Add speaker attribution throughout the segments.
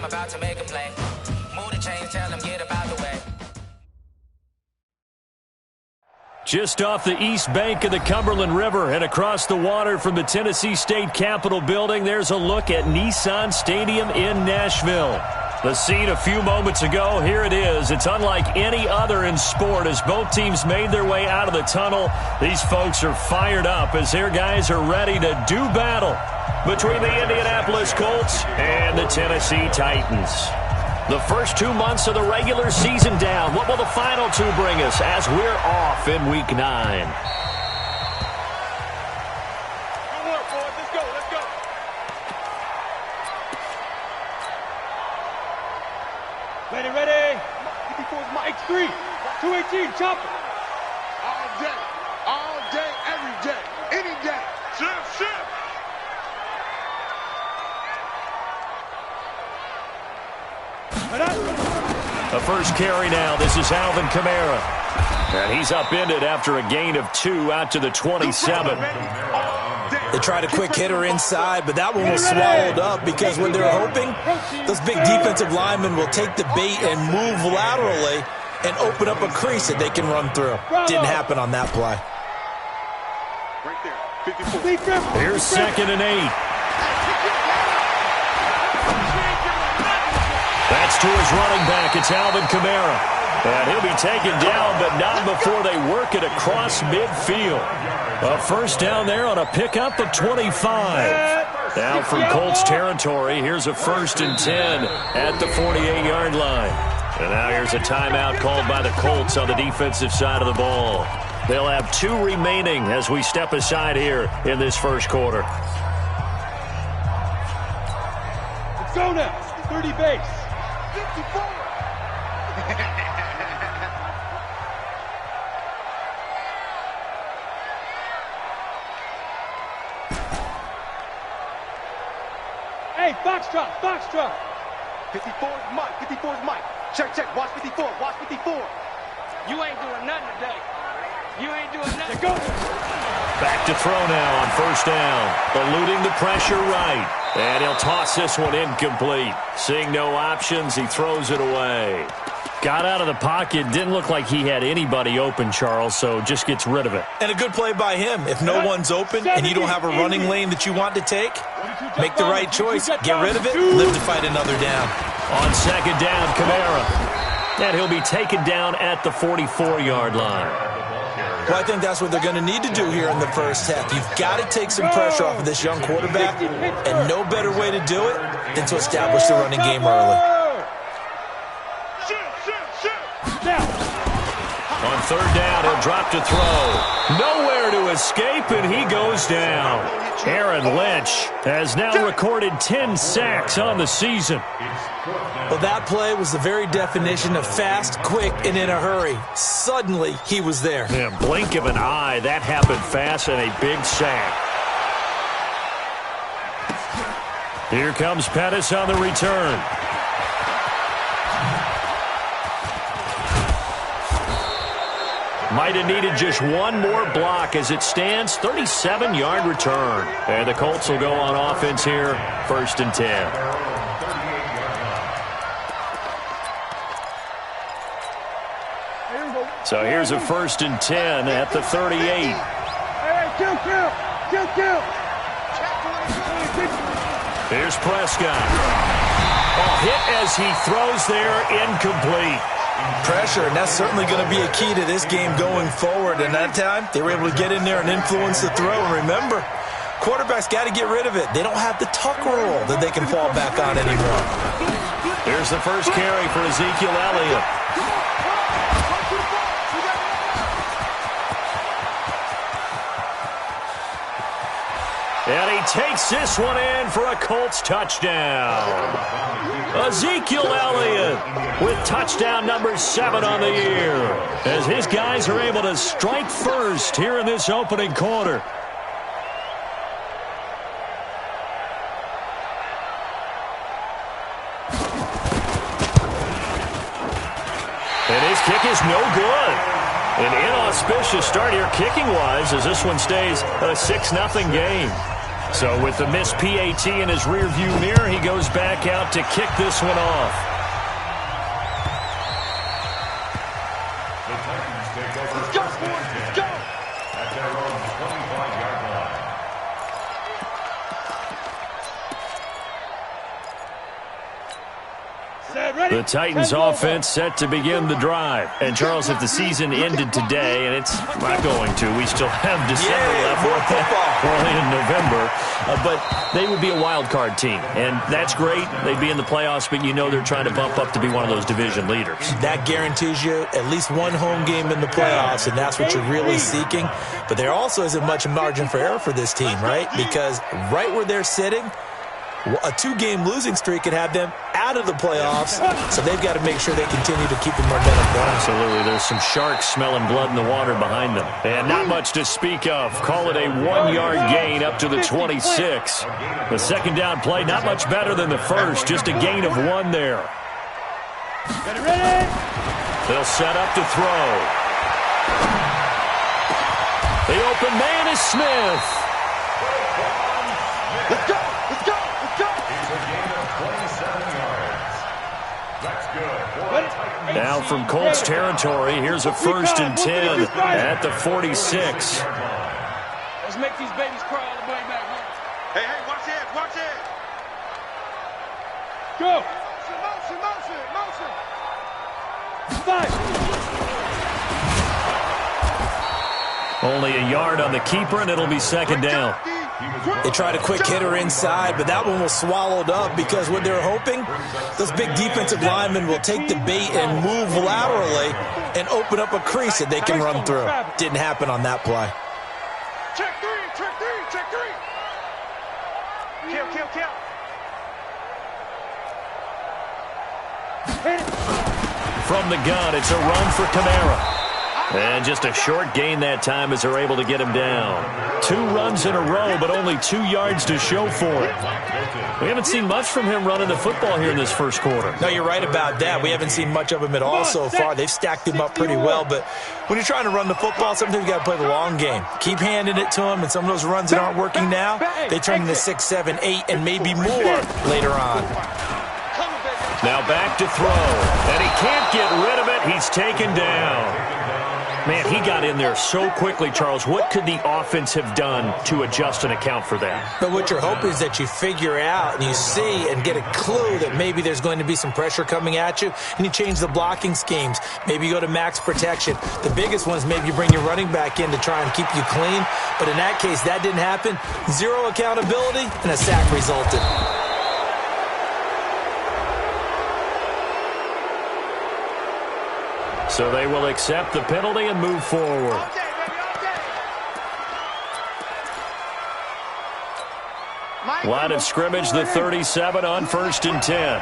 Speaker 1: I'm about to make a play. Move the chains, tell them get about the way.
Speaker 2: Just off the east bank of the Cumberland River and across the water from the Tennessee State Capitol building, there's a look at Nissan Stadium in Nashville. The scene a few moments ago, here it is. It's unlike any other in sport as both teams made their way out of the tunnel. These folks are fired up as their guys are ready to do battle between the Indianapolis Colts and the Tennessee Titans. The first 2 months of the regular season down. What will the final two bring us as we're off in Week 9?
Speaker 3: Ready. 54's my X3. 218, chopper.
Speaker 4: All day, every day, any day. Shift.
Speaker 2: The first carry now. This is Alvin Kamara. And he's upended after a gain of 2 out to the 27.
Speaker 5: They tried a quick hitter inside, but that one was swallowed up because what they're hoping, those big defensive linemen will take the bait and move laterally and open up a crease that they can run through. Didn't happen on that play.
Speaker 4: Right there, 54.
Speaker 2: Here's 2nd and 8. That's to his running back. It's Alvin Kamara. And he'll be taken down, but not before they work it across midfield. A first down there on a pickup of 25. Now from Colts territory, here's a 1st and 10 at the 48-yard line. And now here's a timeout called by the Colts on the defensive side of the ball. They'll have 2 remaining as we step aside here in this first quarter.
Speaker 3: Let's go now. 30 base.
Speaker 4: 54.
Speaker 3: Hey, Foxtrot.
Speaker 4: 54's Mike. Check. Watch 54.
Speaker 6: You ain't doing nothing today. You ain't doing nothing.
Speaker 3: Go.
Speaker 2: Back to throw now on 1st down. Eluding the pressure right. And he'll toss this one incomplete. Seeing no options, he throws it away. Got out of the pocket. Didn't look like he had anybody open, Charles, so just gets rid of it.
Speaker 5: And a good play by him. If no one's open and you don't have a running lane that you want to take, make the right choice. Get rid of it. Live to fight another down.
Speaker 2: On 2nd down, Kamara. And he'll be taken down at the 44-yard line.
Speaker 5: Well, I think that's what they're going to need to do here in the first half. You've got to take some pressure off of this young quarterback, and no better way to do it than to establish the running game early.
Speaker 2: On 3rd down, he'll drop to throw. Nowhere to escape, and he goes down. Aaron Lynch has now recorded 10 sacks on the season.
Speaker 5: Well, that play was the very definition of fast, quick, and in a hurry. Suddenly, he was there.
Speaker 2: Yeah, blink of an eye, that happened fast and a big sack. Here comes Pettis on the return. Might have needed just one more block as it stands. 37-yard return. And the Colts will go on offense here. 1st and 10. So here's a 1st and 10 at the 38.
Speaker 3: Hey, kill.
Speaker 2: Here's Prescott. Oh, hit as he throws there, incomplete.
Speaker 5: Pressure, and that's certainly going to be a key to this game going forward. And that time, they were able to get in there and influence the throw. And remember, quarterbacks got to get rid of it. They don't have the tuck rule that they can fall back on anymore.
Speaker 2: Here's the first carry for Ezekiel Elliott. And he takes this one in for a Colts touchdown. Ezekiel Elliott with touchdown number 7 on the year as his guys are able to strike first here in this opening quarter. And his kick is no good. An inauspicious start here kicking-wise as this one stays a 6-0 game. So with the missed PAT in his rearview mirror, he goes back out to kick this one off.
Speaker 3: The Titans take over. Let's go, boys. Let's go. At their own 25-yard line.
Speaker 2: The Titans offense set to begin the drive. And, Charles, if the season ended today, and it's not going to, we still have December left. We're only in November. But they would be a wild card team. And that's great. They'd be in the playoffs, but you know they're trying to bump up to be one of those division leaders.
Speaker 5: That guarantees you at least one home game in the playoffs, and that's what you're really seeking. But there also isn't much margin for error for this team, right? Because right where they're sitting, a 2-game losing streak could have them out of the playoffs, so they've got to make sure they continue to keep the momentum going.
Speaker 2: Absolutely. There's some sharks smelling blood in the water behind them. And not much to speak of. Call it a 1-yard gain up to the 26. The second down play, not much better than the first, just a gain of 1 there. They'll set up to throw. The open man is Smith.
Speaker 4: Let's go. Let's go. Let's go.
Speaker 3: It's a gain of 27 yards. That's good.
Speaker 2: Now from Colts territory, here's a 1st and 10 at the 46.
Speaker 6: Let's make these babies cry all the way back.
Speaker 4: Hey, watch it. Watch it.
Speaker 3: Go.
Speaker 4: Motion.
Speaker 2: Only a yard on the keeper, and it'll be second down.
Speaker 5: They tried a quick hitter inside, but that one was swallowed up because what they're hoping, those big defensive linemen will take the bait and move laterally and open up a crease that they can run through. Didn't happen on that play.
Speaker 4: Check three. Kill.
Speaker 2: From the gun, it's a run for Kamara. And just a short gain that time as they're able to get him down. 2 runs in a row, but only 2 yards to show for it. We haven't seen much from him running the football here in this first quarter.
Speaker 5: No, you're right about that. We haven't seen much of him at all so far. They've stacked him up pretty well, but when you're trying to run the football, sometimes you got to play the long game. Keep handing it to him, and some of those runs that aren't working now, they turn into 6, 7, 8, and maybe more later on.
Speaker 2: Now back to throw, and he can't get rid of it. He's taken down. Man, he got in there so quickly, Charles. What could the offense have done to adjust and account for that?
Speaker 5: But what you're hoping is that you figure out and you see and get a clue that maybe there's going to be some pressure coming at you, and you change the blocking schemes. Maybe you go to max protection. The biggest one is maybe you bring your running back in to try and keep you clean. But in that case, that didn't happen. 0 accountability, and a sack resulted.
Speaker 2: So they will accept the penalty and move forward. Line of scrimmage, the 37 on 1st and 10.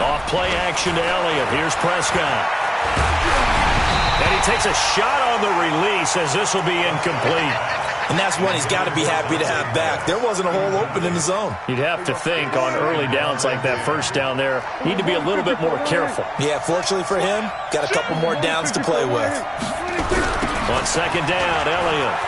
Speaker 2: Off play action to Elliott. Here's Prescott. And he takes a shot on the release as this will be incomplete.
Speaker 5: And that's one he's got to be happy to have back. There wasn't a hole open in the zone.
Speaker 2: You'd have to think on early downs like that first down there, need to be a little bit more careful.
Speaker 5: Yeah, fortunately for him, got a couple more downs to play with.
Speaker 2: On 2nd down, Elliott.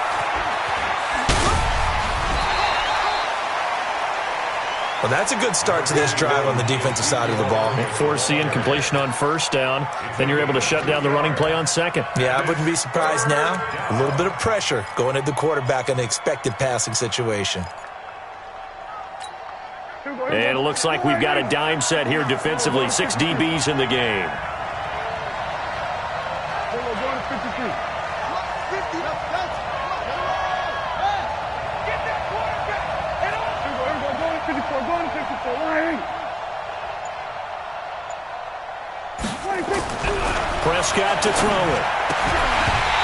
Speaker 5: Well, that's a good start to this drive on the defensive side of the ball.
Speaker 2: Force the incompletion on 1st down. Then you're able to shut down the running play on 2nd.
Speaker 5: Yeah, I wouldn't be surprised now. A little bit of pressure going at the quarterback in the expected passing situation.
Speaker 2: And it looks like we've got a dime set here defensively. 6 DBs in the game. Prescott to throw it.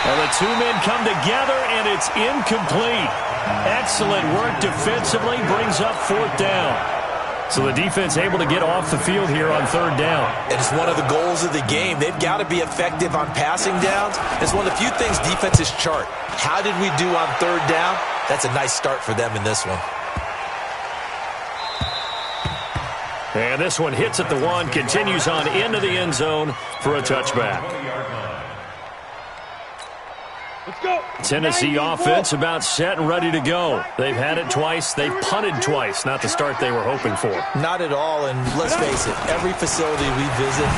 Speaker 2: Well, the 2 men come together, and it's incomplete. Excellent work defensively, brings up 4th down. So the defense able to get off the field here on 3rd down.
Speaker 5: And it's one of the goals of the game. They've got to be effective on passing downs. It's one of the few things defenses chart. How did we do on 3rd down? That's a nice start for them in this one.
Speaker 2: And this one hits at the 1, continues on into the end zone for a touchback. Tennessee offense about set and ready to go. They've had it twice. They've punted twice. Not the start they were hoping for.
Speaker 5: Not at all, and let's face it, every facility we visit,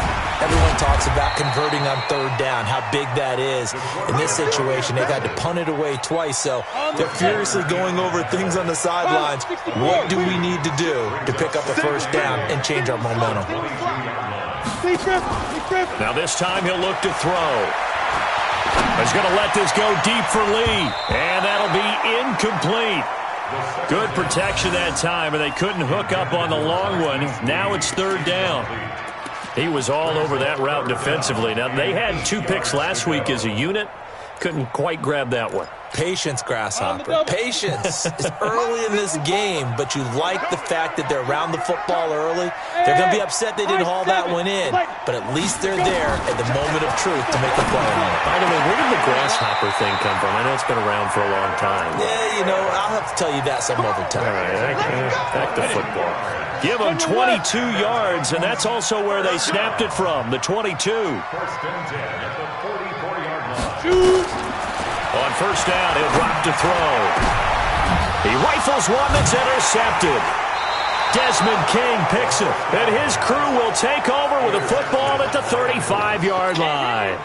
Speaker 5: everyone talks about converting on third down, how big that is. In this situation, they've had to punt it away twice, so they're furiously going over things on the sidelines. What do we need to do to pick up a first down and change our momentum?
Speaker 2: Now this time he'll look to throw. He's going to let this go deep for Lee, and that'll be incomplete. Good protection that time, and they couldn't hook up on the long one. Now it's third down. He was all over that route defensively. Now, they had 2 picks last week as a unit. Couldn't quite grab that one.
Speaker 5: Patience, Grasshopper. Patience. It's early in this game, but you like the fact that they're around the football early. They're going to be upset they didn't haul that one in, but at least they're there at the moment of truth to make a play on it.
Speaker 2: By the way, where did the grasshopper thing come from? I know it's been around for a long time.
Speaker 5: Yeah, you know, I'll have to tell you that some other time.
Speaker 2: All right, back to football. Give them 22 yards, and that's also where they snapped it from, the 22.
Speaker 3: First and 10 at the 44-yard line.
Speaker 2: On first down, he'll drop to throw. He rifles one that's intercepted. Desmond King picks it, and his crew will take over with a football at the 35-yard line.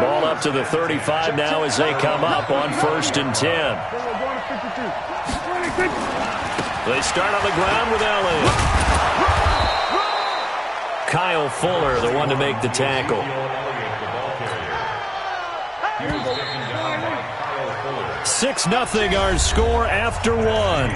Speaker 2: Ball up to the 35 now as they come up on first and 10. They start on the ground with Elliott. Kyle Fuller, the one to make the tackle. 6-0 our score after one.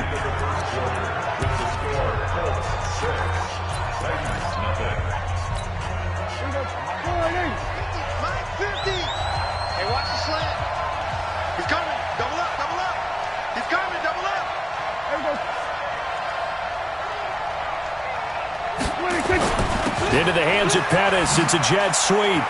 Speaker 4: Hey, watch the slant. He's coming. Double up, double up. He's coming, double up.
Speaker 2: Into the hands of Pettis. It's a jet sweep.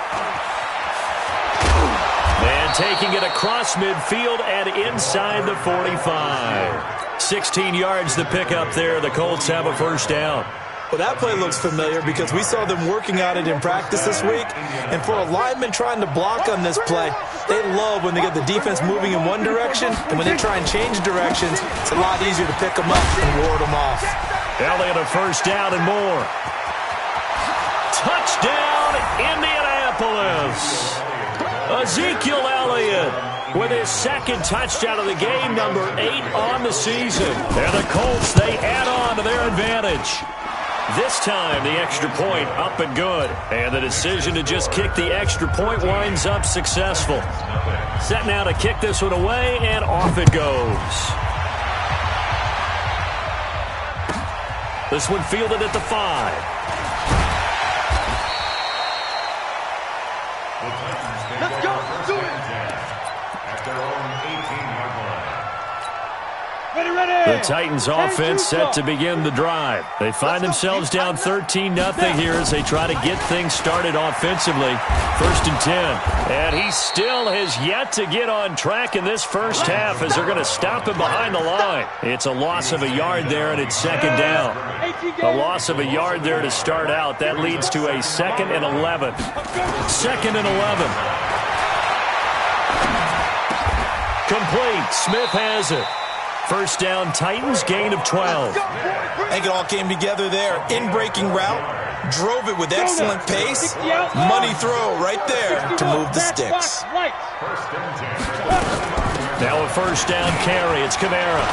Speaker 2: And taking it across midfield and inside the 45. 16 yards to pick up there. The Colts have a first down.
Speaker 5: Well, that play looks familiar because we saw them working at it in practice this week. And for a lineman trying to block on this play, they love when they get the defense moving in one direction. And when they try and change directions, it's a lot easier to pick them up and ward them off.
Speaker 2: Elliott a first down and more. Touchdown, Indianapolis. Ezekiel Elliott with his second touchdown of the game, number 8 on the season. And the Colts, they add on to their advantage. This time, the extra point up and good. And the decision to just kick the extra point winds up successful. Set now to kick this one away, and off it goes. This one fielded at the 5.
Speaker 4: Let's go. Do it.
Speaker 3: At their own 18-yard line.
Speaker 2: The Titans offense set to begin the drive. They find themselves down 13-0 here as they try to get things started offensively. First and 10. And he still has yet to get on track in this first half as they're going to stop him behind the line. It's a loss of a yard there, and it's second down. A loss of a yard there to start out. That leads to a 2nd and 11. 2nd and 11. Complete. Smith has it. First down, Titans, gain of 12.
Speaker 5: I think it all came together there. In-breaking route, drove it with excellent pace. Money throw right there to move the sticks.
Speaker 2: Now a first down carry. It's Kamara.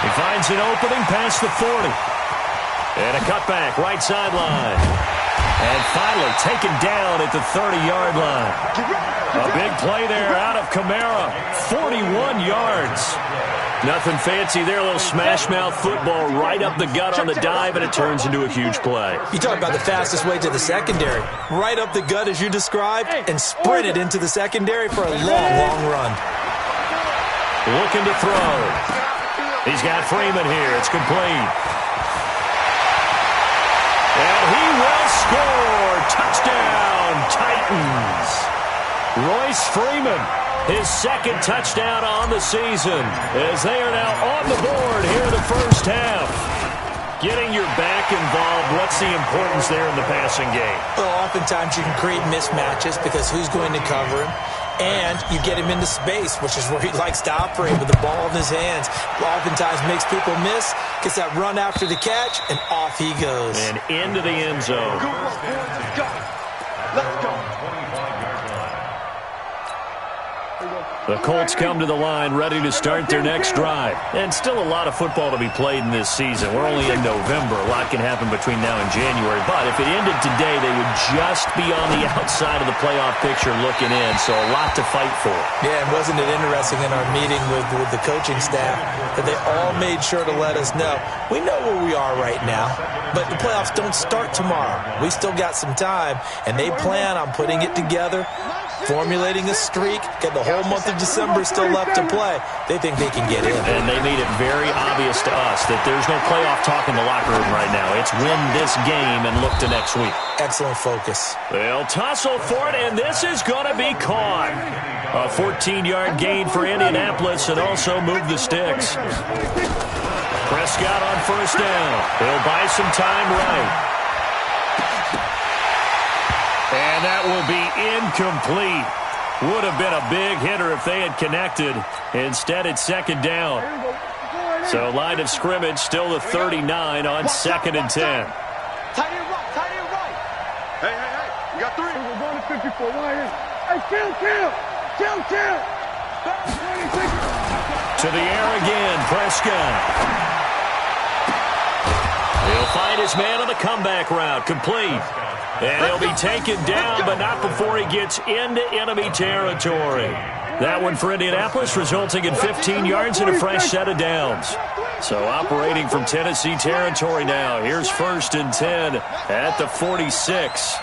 Speaker 2: He finds an opening past the 40. And a cutback, right sideline. And finally taken down at the 30-yard line. A big play there out of Kamara. 41 yards. Nothing fancy there, a little smash-mouth football right up the gut on the dive, and it turns into a huge play.
Speaker 5: You talk about the fastest way to the secondary. Right up the gut, as you described, and sprinted into the secondary for a long, long run.
Speaker 2: Looking to throw. He's got Freeman here. It's complete. And he will score. Touchdown, Titans. Royce Freeman. His second touchdown on the season as they are now on the board here in the first half. Getting your back involved, what's the importance there in the passing game?
Speaker 5: Well, oftentimes you can create mismatches because who's going to cover him? And you get him into space, which is where he likes to operate with the ball in his hands. Oftentimes makes people miss, gets that run after the catch, and off he goes.
Speaker 2: And into the end zone.
Speaker 4: Good work, boys. Let's go. Let's go.
Speaker 2: The Colts come to the line ready to start their next drive. And still a lot of football to be played in this season. We're only in November. A lot can happen between now and January. But if it ended today, they would just be on the outside of the playoff picture looking in. So a lot to fight for.
Speaker 5: Yeah, and wasn't it interesting in our meeting with the coaching staff that they all made sure to let us know, we know where we are right now, but the playoffs don't start tomorrow. We still got some time, and they plan on putting it together, formulating a streak, get the whole month of December still left to play. They think they can get in.
Speaker 2: And they made it very obvious to us that there's no playoff talk in the locker room right now. It's win this game and look to next week.
Speaker 5: Excellent focus.
Speaker 2: They'll tussle for it, and this is going to be caught. A 14-yard gain for Indianapolis and also move the sticks. Prescott on first down. He'll buy some time right. And that will be incomplete. Would have been a big hitter if they had connected. Instead, it's second down. So line of scrimmage still the 39 on 2nd and 10.
Speaker 4: Tight end right, tight end right. Hey, hey, hey, you got 3. We're going to 54. Hey, chill.
Speaker 2: To the air again, Prescott. He'll find his man on the comeback route, complete. And he'll be taken down, but not before he gets into enemy territory. That one for Indianapolis, resulting in 15 yards and a fresh set of downs. So operating from Tennessee territory now. Here's 1st and 10 at the 46.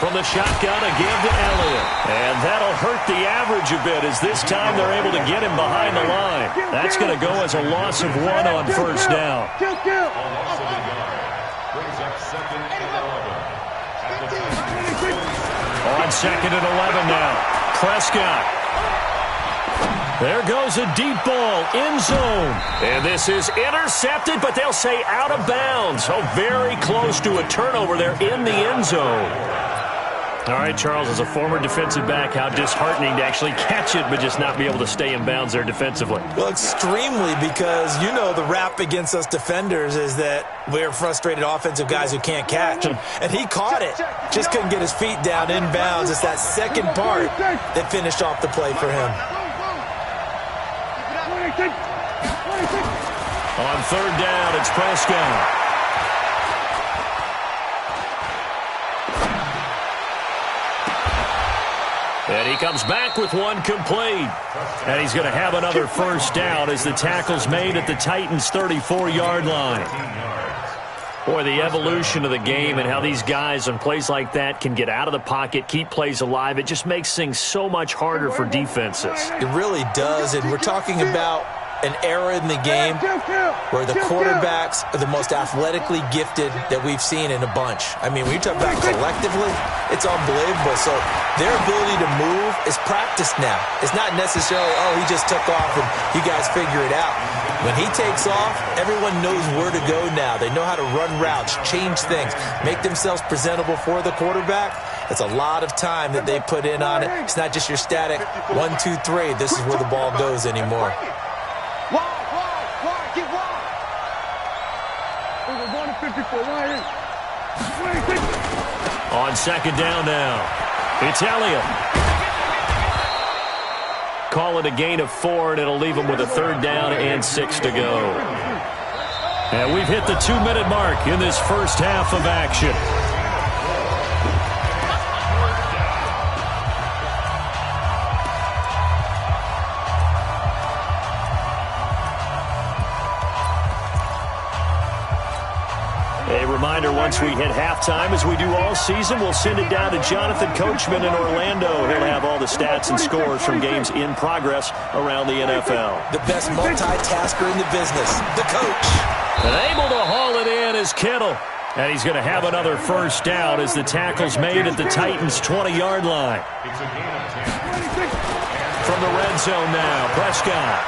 Speaker 2: From the shotgun, a give to Elliott. And that'll hurt the average a bit as this time they're able to get him behind the line. That's going to go as a loss of 1 on first down. On 2nd and 11 now. Prescott. There goes a deep ball, end zone. And this is intercepted, but they'll say out of bounds. Oh, very close to a turnover there in the end zone. All right, Charles, as a former defensive back, how disheartening to actually catch it, but just not be able to stay in bounds there defensively.
Speaker 5: Well, extremely, because you know the rap against us defenders is that we're frustrated offensive guys who can't catch. And he caught it, just couldn't get his feet down in bounds. It's that second part that finished off the play for him.
Speaker 2: On 3rd down, it's Prescott. And he comes back with one complete. And he's going to have another first down as the tackle's made at the Titans' 34-yard line. Boy, the evolution of the game and how these guys on plays like that can get out of the pocket, keep plays alive, it just makes things so much harder for defenses.
Speaker 5: It really does, and we're talking about an era in the game where the quarterbacks are the most athletically gifted that we've seen in a bunch. I mean, when you talk about collectively, it's unbelievable. So their ability to move is practiced now. It's not necessarily, oh, he just took off and you guys figure it out. When he takes off, everyone knows where to go now. They know how to run routes, change things, make themselves presentable for the quarterback. It's a lot of time that they put in on it. It's not just your static 1, 2, 3. This is where the ball goes anymore.
Speaker 4: Get wide. We're going to 54.
Speaker 2: On 2nd down now, it's Elliott. Call it a gain of 4, and it'll leave him with a 3rd down and 6 to go. And we've hit the 2-minute mark in this first half of action. A reminder, once we hit halftime, as we do all season, we'll send it down to Jonathan Coachman in Orlando. He'll have all the stats and scores from games in progress around the NFL.
Speaker 5: The best multitasker in the business, the coach.
Speaker 2: And able to haul it in is Kittle. And he's going to have another first down as the tackle's made at the Titans' 20-yard line. From the red zone now, Prescott.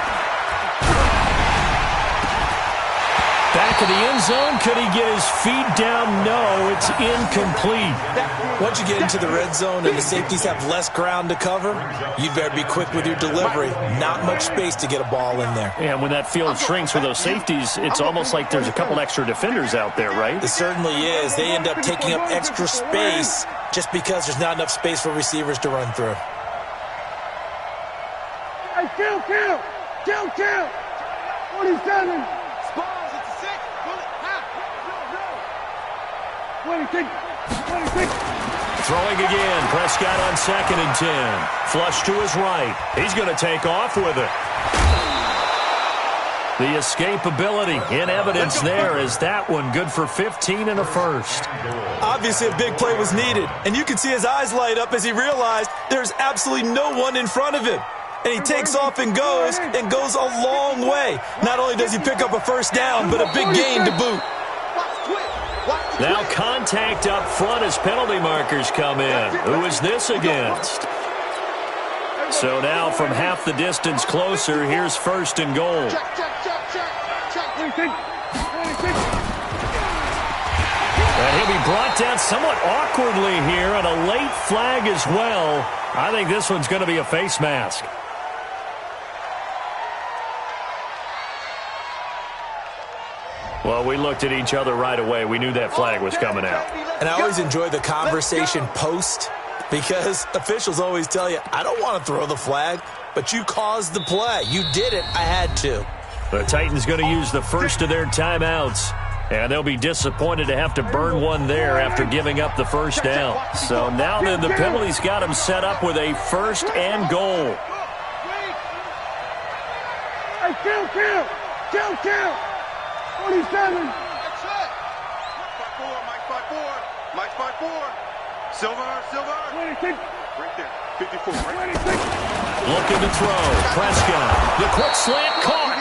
Speaker 2: of the end zone. Could he get his feet down? No, it's incomplete.
Speaker 5: Once you get into the red zone and the safeties have less ground to cover, you'd better be quick with your delivery. Not much space to get a ball in there.
Speaker 2: And when that field shrinks with those safeties, it's almost like there's a couple extra defenders out there, right?
Speaker 5: It certainly is. They end up taking up extra space just because there's not enough space for receivers to run through.
Speaker 4: Hey, kill! 47!
Speaker 6: Spalls, it's a 6. Pull it. Half.
Speaker 4: 26!
Speaker 2: Throwing again. Prescott on 2nd and 10. Flush to his right. He's going to take off with it. The escapability in evidence there is that one good for 15 and a first.
Speaker 5: Obviously, a big play was needed, and you can see his eyes light up as he realized there's absolutely no one in front of him. And he takes off and goes a long way. Not only does he pick up a first down, but a big gain to boot.
Speaker 2: Now contact up front as penalty markers come in. Who is this against? So now from half the distance closer, here's 1st and goal. And he'll be brought down somewhat awkwardly here, and a late flag as well. I think this one's going to be a face mask. Well, we looked at each other right away. We knew that flag was coming out.
Speaker 5: And I always enjoy the conversation post, because officials always tell you, I don't want to throw the flag, but you caused the play. You did it. I had to.
Speaker 2: The Titans going to use the first of their timeouts, and they'll be disappointed to have to burn one there after giving up the first down. So now then the penalties got them set up with a 1st and goal.
Speaker 4: Hey, kill! 47!
Speaker 6: That's it. Mike 5-4. Silver.
Speaker 4: 26!
Speaker 6: Right there. 54. Right.
Speaker 4: 26!
Speaker 2: Looking to throw. Prescott. The quick slant caught.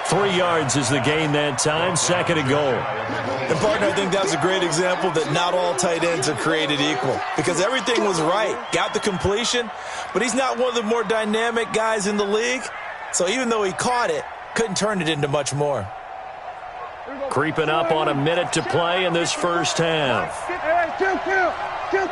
Speaker 2: 3 yards is the gain that time. 2nd and goal.
Speaker 5: And, partner, I think that was a great example that not all tight ends are created equal, because everything was right. Got the completion, but he's not one of the more dynamic guys in the league. So even though he caught it, couldn't turn it into much more.
Speaker 2: Creeping up on a minute to play in this first half.
Speaker 4: Hey, kill! 26!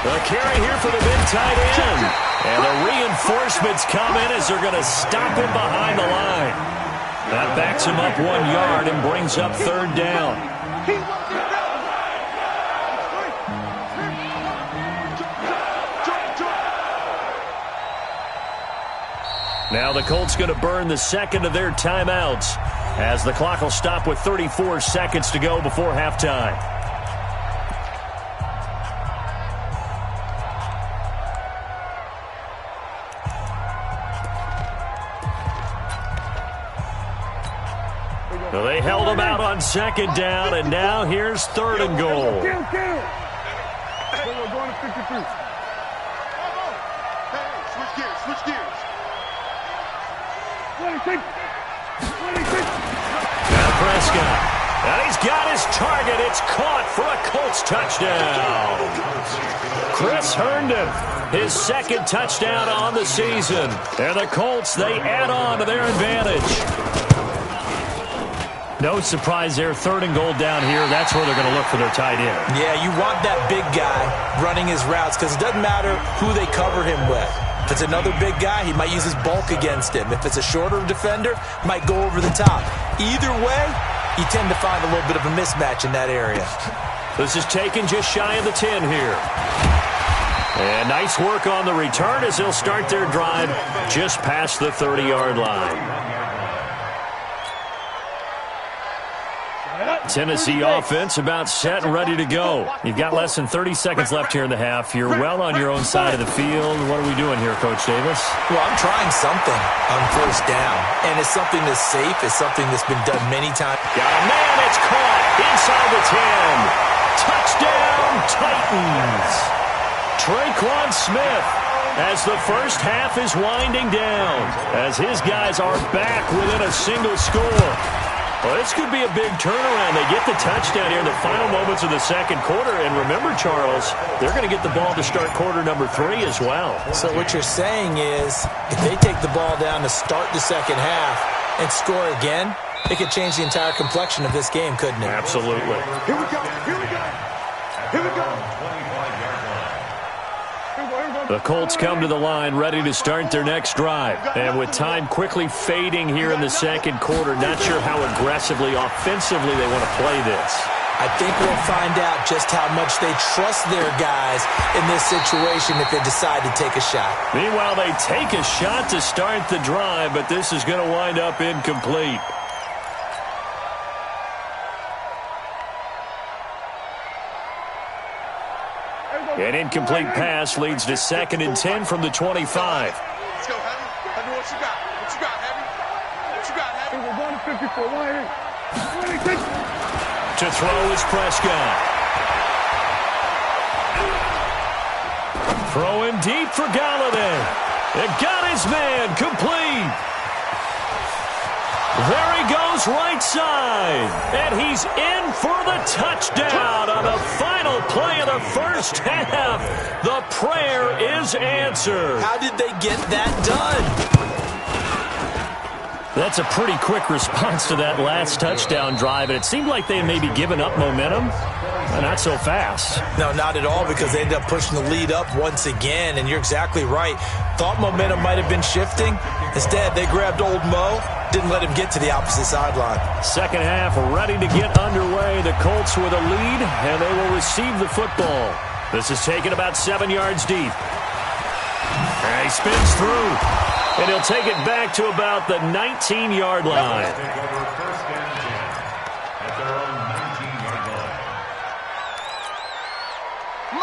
Speaker 2: The carry here for the big tight end. And the reinforcements come in as they're going to stop him behind the line. That backs him up 1 yard and brings up 3rd down. Now the Colts going to burn the 2nd of their timeouts as the clock will stop with 34 seconds to go before halftime. Well, they held him out on 2nd down, and now here's 3rd and goal.
Speaker 4: Kill! We're going to 53.
Speaker 6: Switch gears.
Speaker 4: 26!
Speaker 2: Now Prescott. And he's got his target. It's caught for a Colts touchdown. Chris Herndon, his 2nd touchdown on the season. And the Colts, they add on to their advantage. No surprise there. 3rd and goal down here. That's where they're going to look for their tight end.
Speaker 5: Yeah, you want that big guy running his routes, because it doesn't matter who they cover him with. If it's another big guy, he might use his bulk against him. If it's a shorter defender, might go over the top. Either way, you tend to find a little bit of a mismatch in that area.
Speaker 2: This is taken just shy of the 10 here. And nice work on the return as they'll start their drive just past the 30-yard line. Tennessee offense about set and ready to go. You've got less than 30 seconds left here in the half. You're well on your own side of the field. What are we doing here, Coach Davis?
Speaker 5: Well, I'm trying something on 1st down, and it's something that's safe. It's something that's been done many times.
Speaker 2: Got a man. It's caught inside the 10. Touchdown, Titans. Traquan Smith as the first half is winding down, as his guys are back within a single score. Well, this could be a big turnaround. They get the touchdown here in the final moments of the second quarter. And remember, Charles, they're going to get the ball to start quarter number 3 as well.
Speaker 5: So what you're saying is if they take the ball down to start the second half and score again, it could change the entire complexion of this game, couldn't it?
Speaker 2: Absolutely.
Speaker 4: Here we go. Here we go. Here we go.
Speaker 2: The Colts come to the line ready to start their next drive. And with time quickly fading here in the second quarter, not sure how aggressively, offensively they want to play this.
Speaker 5: I think we'll find out just how much they trust their guys in this situation if they decide to take a shot.
Speaker 2: Meanwhile, they take a shot to start the drive, but this is going to wind up incomplete. An incomplete pass leads to 2nd and 10 from the 25.
Speaker 4: Let's go, Heavy. Heavy, what you got? What you got, Heavy? What you got, Heavy? We're going to 54.
Speaker 2: To throw is Prescott. Throwing deep for Galladay. It got his man complete. There he goes right side. And he's in for the touchdown on the final play of the first half. The prayer is answered.
Speaker 5: How did they get that done?
Speaker 2: That's a pretty quick response to that last touchdown drive. And it seemed like they had maybe given up momentum. Not so fast.
Speaker 5: No, not at all, because they ended up pushing the lead up once again. And you're exactly right. Thought momentum might have been shifting. Instead, they grabbed old Mo. Didn't let him get to the opposite sideline.
Speaker 2: Second half ready to get underway. The Colts with a lead, and they will receive the football. This is taken about 7 yards deep. And he spins through, and he'll take it back to about the 19-yard line.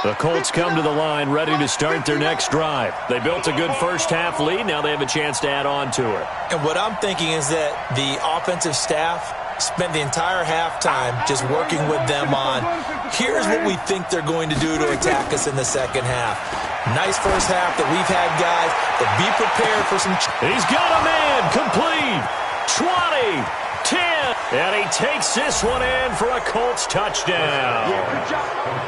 Speaker 2: The Colts come to the line ready to start their next drive. They built a good first half lead. Now they have a chance to add on to it.
Speaker 5: And what I'm thinking is that the offensive staff spent the entire halftime just working with them on, here's what we think they're going to do to attack us in the second half. Nice first half that we've had, guys, but be prepared for some...
Speaker 2: He's got a man complete. 20, 10, and he takes this one in for a Colts touchdown.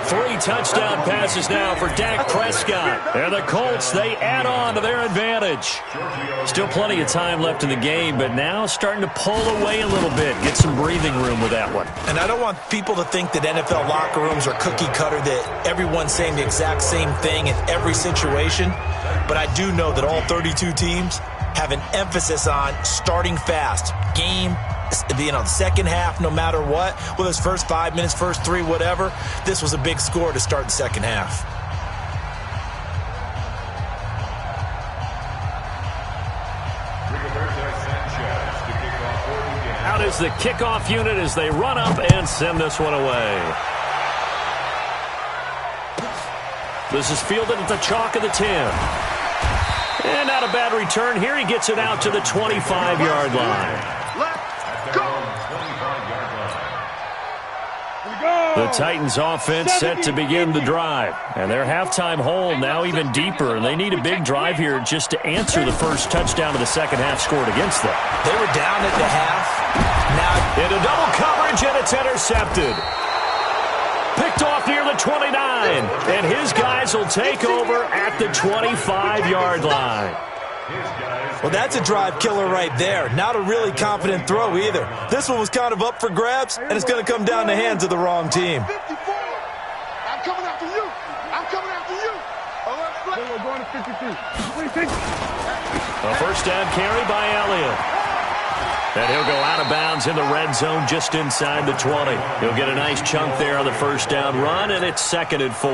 Speaker 2: 3 touchdown passes now for Dak Prescott. And the Colts, they add on to their advantage. Still plenty of time left in the game, but now starting to pull away a little bit. Get some breathing room with that one.
Speaker 5: And I don't want people to think that NFL locker rooms are cookie cutter, that everyone's saying the exact same thing in every situation. But I do know that all 32 teams have an emphasis on starting fast. Game, the second half, no matter what, whether it's first 5 minutes, first 3, whatever, this was a big score to start the second half.
Speaker 2: Out is the kickoff unit as they run up and send this one away. This is fielded at the chalk of the 10. And not a bad return here. He gets it out to the 25-yard line. The Titans offense set to begin the drive. And their halftime hole now even deeper. And they need a big drive here just to answer the first touchdown of the second half scored against them.
Speaker 5: They were down at the half.
Speaker 2: Now into double coverage, and it's intercepted. Picked off near the 29. And his guys will take over at the 25-yard line.
Speaker 5: Well, that's a drive killer right there. Not a really confident throw either. This one was kind of up for grabs, and it's going to come down the hands of the wrong team.
Speaker 4: 54. I'm coming after you. I'm coming after you. We're going to 52.
Speaker 2: A first down carry by Elliott. And he'll go out of bounds in the red zone just inside the 20. He'll get a nice chunk there on the first down run, and it's 2nd and 4.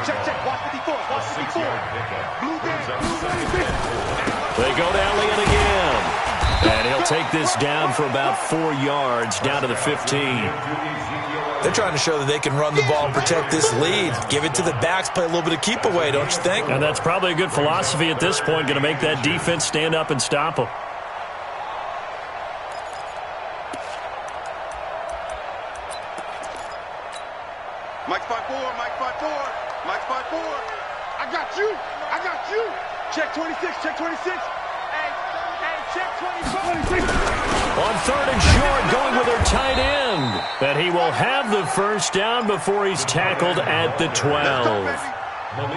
Speaker 4: Check. Watch 54. Watch 54.
Speaker 2: They go to Elliott again. And he'll take this down for about 4 yards, down to the 15.
Speaker 5: They're trying to show that they can run the ball and protect this lead. Give it to the backs, play a little bit of keep away, don't you think?
Speaker 2: And that's probably a good philosophy at this point, going to make that defense stand up and stop them.
Speaker 4: Mike 5-4. Mike 5-4. Mike 5-4. I got you. Check 26. Check 26.
Speaker 6: Hey,
Speaker 2: On 3rd and short, going with their tight end. And he will have the first down before he's tackled at the 12.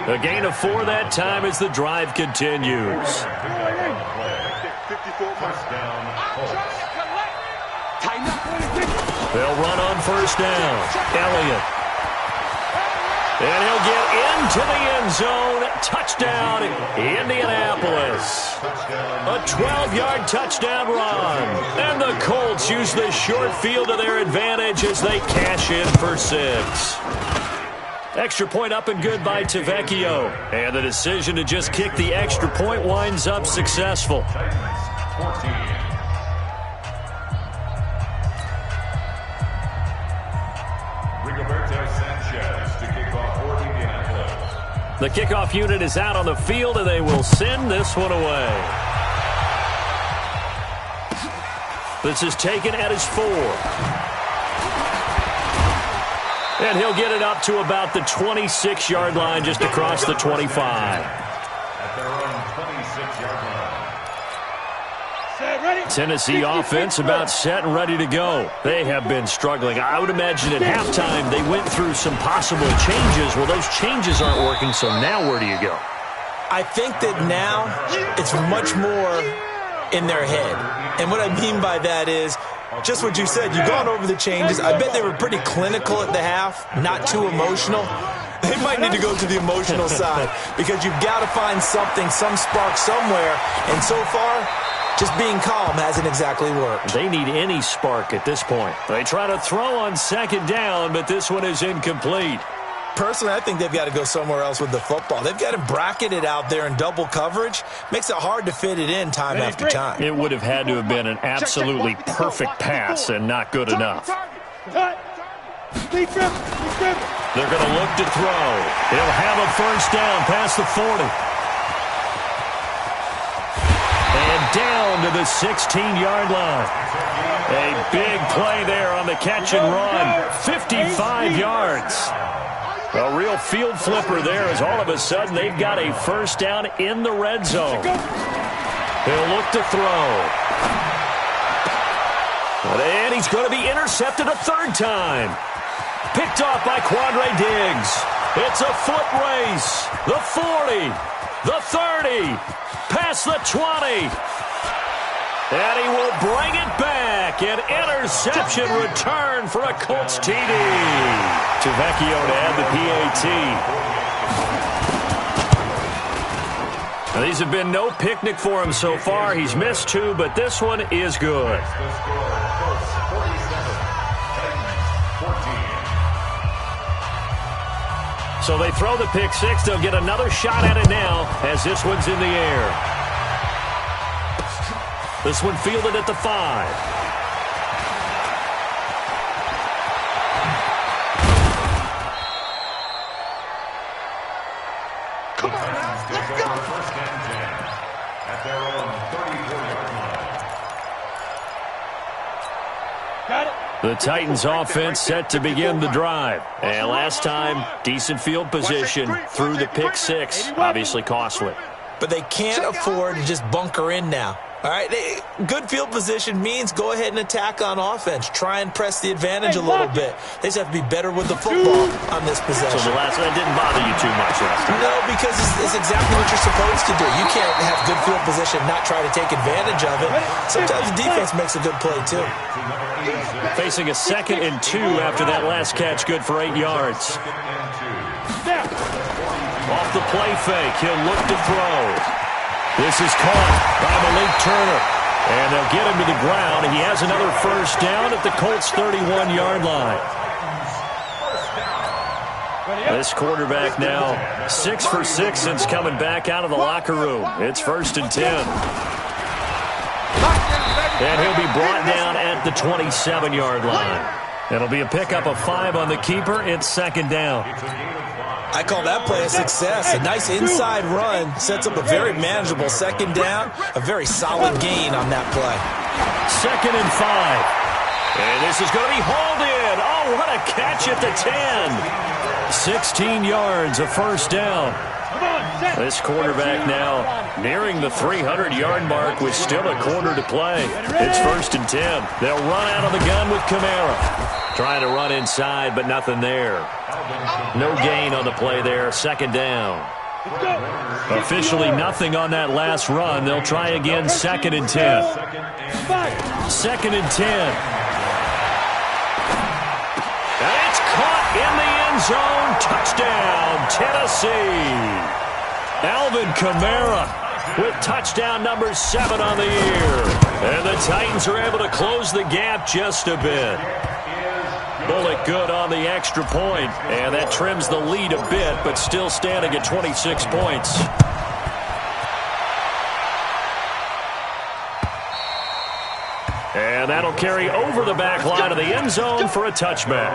Speaker 2: A gain of 4 that time as the drive continues. They'll run on first down. Elliott. And he'll get into the end zone. Touchdown, Indianapolis. A 12-yard touchdown run. And the Colts use the short field to their advantage as they cash in for 6. Extra point up and good by Tavecchio. And the decision to just kick the extra point winds up successful. The kickoff unit is out on the field, and they will send this one away. This is taken at his 4. And he'll get it up to about the 26-yard line, just across the 25.
Speaker 3: At their own 26-yard line.
Speaker 2: Tennessee offense about set and ready to go. They have been struggling. I would imagine at halftime they went through some possible changes. Well, those changes aren't working, so now where do you go?
Speaker 5: I think that now it's much more in their head. And what I mean by that is just what you said. You've gone over the changes. I bet they were pretty clinical at the half, not too emotional. They might need to go to the emotional side because you've got to find something, some spark somewhere. And so far, just being calm hasn't exactly worked.
Speaker 2: They need any spark at this point. They try to throw on 2nd down, but this one is incomplete.
Speaker 5: Personally, I think they've got to go somewhere else with the football. They've got to bracket it out there in double coverage. Makes it hard to fit it in time after time.
Speaker 2: It would have had to have been an absolutely perfect pass and not good enough.
Speaker 4: They're
Speaker 2: going to look to throw. He'll have a first down past the 40. And down to the 16-yard line. A big play there on the catch and run. 55 yards. A real field flipper there as all of a sudden they've got a first down in the red zone. He'll look to throw. And he's going to be intercepted a 3rd time. Picked off by Quandre Diggs. It's a foot race. The 40. The 30. Past the 20. And he will bring it back. An interception return for a Colts TD. Tavecchio to add the PAT. Now, these have been no picnic for him so far. He's missed 2, but this one is good. So they throw the pick 6. They'll get another shot at it now as this one's in the air. This one fielded at the 5.
Speaker 3: Come on, let's go. First and 10 at their own 34-yard line.
Speaker 4: Got it.
Speaker 2: The Titans offense set to begin the drive. And last time, decent field position through the pick 6. Obviously costly.
Speaker 5: But they can't afford to just bunker in now. All right, good field position means go ahead and attack on offense. Try and press the advantage a little bit. They just have to be better with the football on this possession.
Speaker 2: So the last one didn't bother you too much last time?
Speaker 5: No, because it's exactly what you're supposed to do. You can't have good field position and not try to take advantage of it. Sometimes the defense makes a good play, too.
Speaker 2: Facing a 2nd and 2 after that last catch, good for 8 yards. Off the play fake, he'll look to throw. This is caught by Malik Turner. And they'll get him to the ground. He has another first down at the Colts' 31-yard line. This quarterback now 6 for 6 since coming back out of the locker room. It's 1st and 10. And he'll be brought down at the 27-yard line. It'll be a pickup of 5 on the keeper. It's 2nd down.
Speaker 5: I call that play a success. A nice inside run sets up a very manageable 2nd down. A very solid gain on that play.
Speaker 2: 2nd and 5. And this is going to be hauled in. Oh, what a catch at the 10. 16 yards, a first down. This quarterback now nearing the 300-yard mark with still a quarter to play. It's 1st and 10. They'll run out of the gun with Kamara. Trying to run inside, but nothing there. No gain on the play there. 2nd down. Officially nothing on that last run. They'll try again 2nd and 10. 2nd and 10. And it's caught in the end zone. Touchdown, Tennessee. Alvin Kamara with touchdown number 7 on the year. And the Titans are able to close the gap just a bit. Bullock good on the extra point, and that trims the lead a bit, but still standing at 26 points. And that'll carry over the back line of the end zone for a touchback.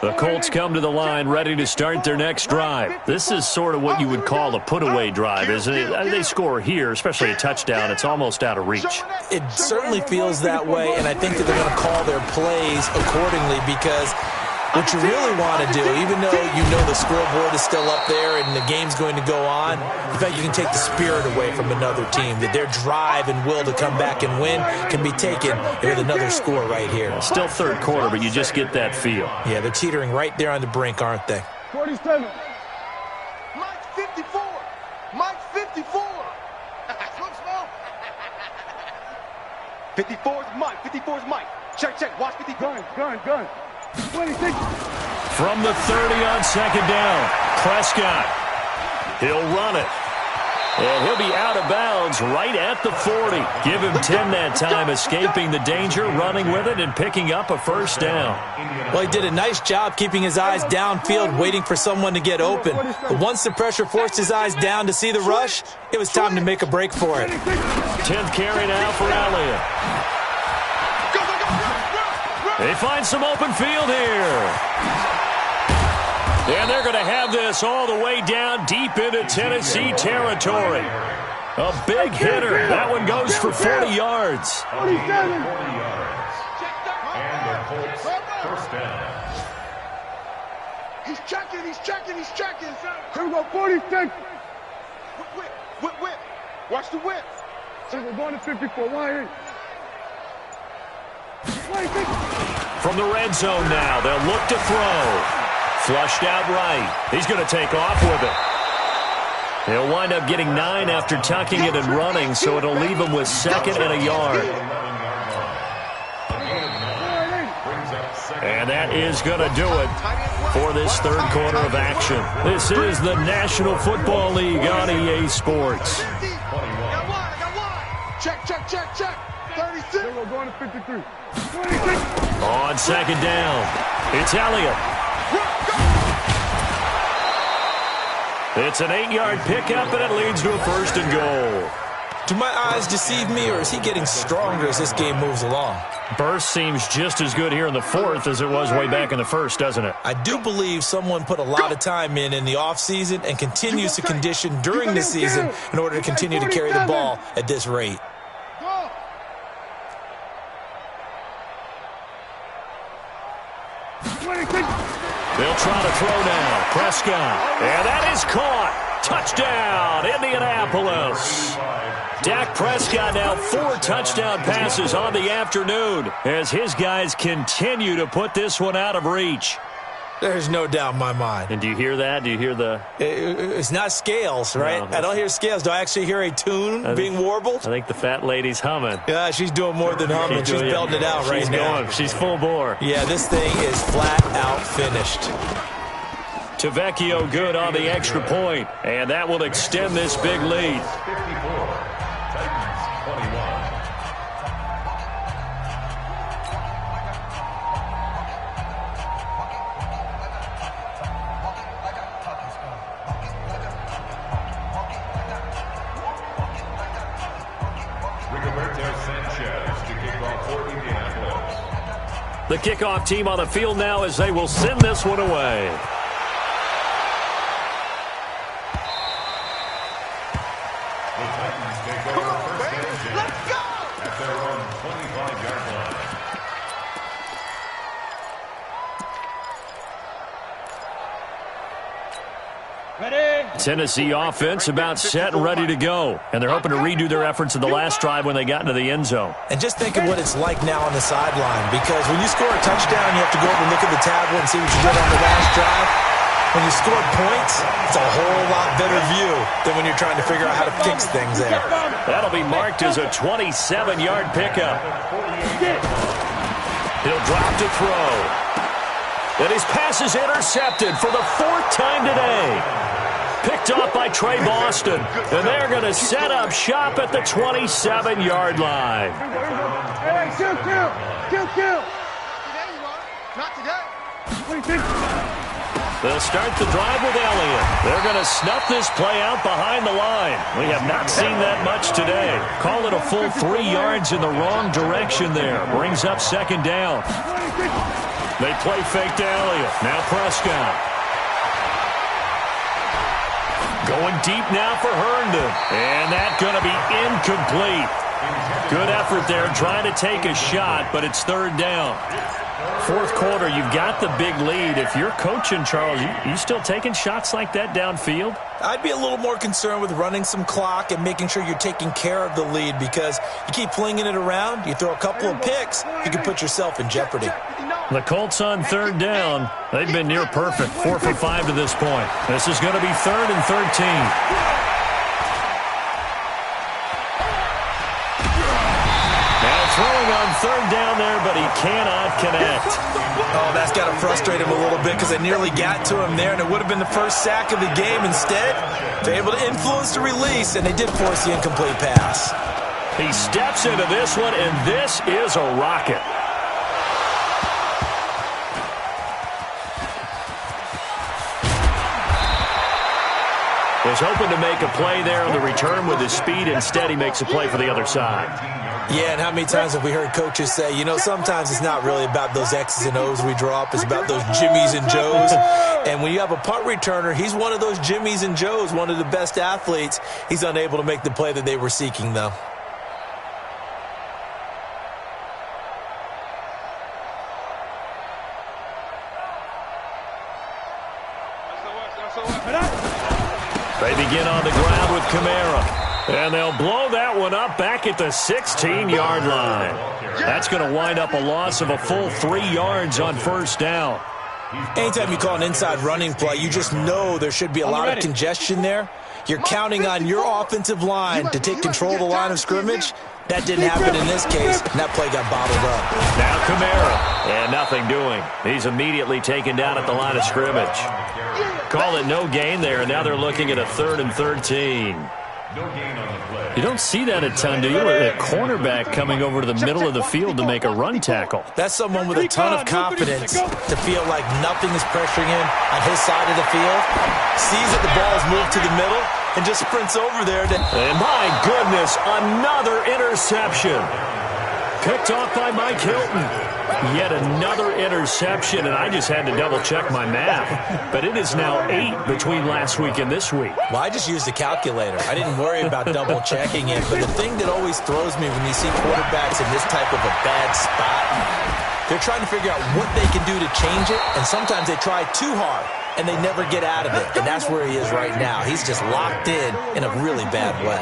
Speaker 2: The Colts come to the line ready to start their next drive. This is sort of what you would call a put-away drive, isn't it? They score here, especially a touchdown. It's almost out of reach.
Speaker 5: It certainly feels that way, and I think that they're going to call their plays accordingly because what you really want to do, even though you know the scoreboard is still up there and the game's going to go on, in fact, you can take the spirit away from another team, that their drive and will to come back and win can be taken with another score right here.
Speaker 2: Still 3rd quarter, but you just get that feel.
Speaker 5: Yeah, they're teetering right there on the brink, aren't they?
Speaker 4: 47.
Speaker 6: Mike 54. Mike 54. 54 is Mike. 54 is Mike. Check, check. Watch 54.
Speaker 4: Gun. 26.
Speaker 2: From the 30 on 2nd down, Prescott. He'll run it. And he'll be out of bounds right at the 40. Give him 10 that time, escaping the danger, running with it, and picking up a 1st down.
Speaker 5: Well, he did a nice job keeping his eyes downfield, waiting for someone to get open. But once the pressure forced his eyes down to see the rush, it was time to make a break for it.
Speaker 2: 10th carry now for Elliott. They find some open field here. And they're going to have this all the way down deep into Tennessee territory. A big hitter. That one goes for 40 yards.
Speaker 4: 47.
Speaker 3: And the Colts 1st down.
Speaker 6: He's checking.
Speaker 4: Here we go, 46.
Speaker 6: Whip. Watch the whip.
Speaker 4: We're going to 54. Why? 26.
Speaker 2: From the red zone now, they'll look to throw. Flushed out right. He's going to take off with it. He'll wind up getting 9 after tucking it and running, so it'll leave him with 2nd and a yard. And that is going to do it for this 3rd quarter of action. This is the National Football League on EA Sports.
Speaker 6: Got one. Check. 36.
Speaker 4: We're going to 53. 26.
Speaker 2: On 2nd down, it's Elliott. It's an 8-yard pickup, and it leads to a 1st and goal.
Speaker 5: Do my eyes deceive me, or is he getting stronger as this game moves along?
Speaker 2: Burst seems just as good here in the 4th as it was way back in the 1st, doesn't it?
Speaker 5: I do believe someone put a lot of time in the offseason and continues to condition during the season in order to continue to carry the ball at this rate.
Speaker 2: They'll try to throw now. Prescott. And that is caught. Touchdown, Indianapolis. Dak Prescott now 4 touchdown passes on the afternoon as his guys continue to put this one out of reach.
Speaker 5: There's no doubt in my mind.
Speaker 2: And do you hear that? Do you hear the...
Speaker 5: It's not scales, right?
Speaker 2: No,
Speaker 5: I don't hear scales. Do I actually hear a tune being warbled?
Speaker 2: I think the fat lady's humming.
Speaker 5: Yeah, she's doing more than humming. She's belting it out right now.
Speaker 2: She's full bore.
Speaker 5: Yeah, this thing is flat out finished.
Speaker 2: Tavecchio good on the extra point, and that will extend this big lead.
Speaker 3: 54. Titans 21.
Speaker 2: The kickoff team on the field now as they will send this one away.
Speaker 3: The Titans take over 1st and 10 at their own 25-yard line.
Speaker 2: Tennessee offense about set and ready to go. And they're hoping to redo their efforts in the last drive when they got into the end zone.
Speaker 5: And just think of what it's like now on the sideline, because when you score a touchdown, you have to go over and look at the tablet and see what you did on the last drive. When you score points, it's a whole lot better view than when you're trying to figure out how to fix things there.
Speaker 2: That'll be marked as a 27-yard pickup. He'll drop to throw. And his pass is intercepted for the 4th time today. Picked off by Trey Boston. And they're going to set up shop at the 27-yard line.
Speaker 4: Hey, kill. Not today.
Speaker 2: They'll start the drive with Elliott. They're going to snuff this play out behind the line. We have not seen that much today. Call it a full 3 yards in the wrong direction there. Brings up 2nd down. They play fake to Elliott. Now Prescott. Going deep now for Herndon. And that's going to be incomplete. Good effort there trying to take a shot, but it's 3rd down. 4th quarter, you've got the big lead. If you're coaching, Charles, you still taking shots like that downfield?
Speaker 5: I'd be a little more concerned with running some clock and making sure you're taking care of the lead, because you keep flinging it around, you throw a couple of picks, you can put yourself in jeopardy.
Speaker 2: The Colts on 3rd down. They've been near perfect, 4 for 5 to this point. This is going to be 3rd and 13. Throwing on 3rd down there, but he cannot connect.
Speaker 5: Oh, that's got to frustrate him a little bit, because they nearly got to him there, and it would have been the first sack of the game. Instead, they're able to influence the release, and they did force the incomplete pass.
Speaker 2: He steps into this one, and this is a rocket. Was hoping to make a play there on the return with his speed. Instead, he makes a play for the other side.
Speaker 5: Yeah, and how many times have we heard coaches say, you know, sometimes it's not really about those X's and O's we draw up. It's about those Jimmies and Joes. And when you have a punt returner, he's one of those Jimmies and Joes, one of the best athletes. He's unable to make the play that they were seeking, though.
Speaker 2: They begin on the ground with Kamara. And they'll blow that one up back at the 16-yard line. That's going to wind up a loss of a full 3 yards on 1st down.
Speaker 5: Anytime you call an inside running play, you just know there should be a lot of congestion there. You're counting on your offensive line to take control of the line of scrimmage. That didn't happen in this case, and that play got bottled up.
Speaker 2: Now Kamara, and nothing doing. He's immediately taken down at the line of scrimmage. Call it no gain there, and now they're looking at a 3rd and 13. You don't see that a ton, do you? A cornerback coming over to the middle of the field to make a run tackle.
Speaker 5: That's someone with a ton of confidence to feel like nothing is pressuring him on his side of the field. Sees that the ball is moved to the middle and just sprints over there.
Speaker 2: And my goodness, another interception. Picked off by Mike Hilton. Yet another interception, and I just had to double-check my math. But it is now 8 between last week and this week.
Speaker 5: Well, I just used a calculator. I didn't worry about double-checking it. But the thing that always throws me when you see quarterbacks in this type of a bad spot, they're trying to figure out what they can do to change it, and sometimes they try too hard, and they never get out of it. And that's where he is right now. He's just locked in a really bad way.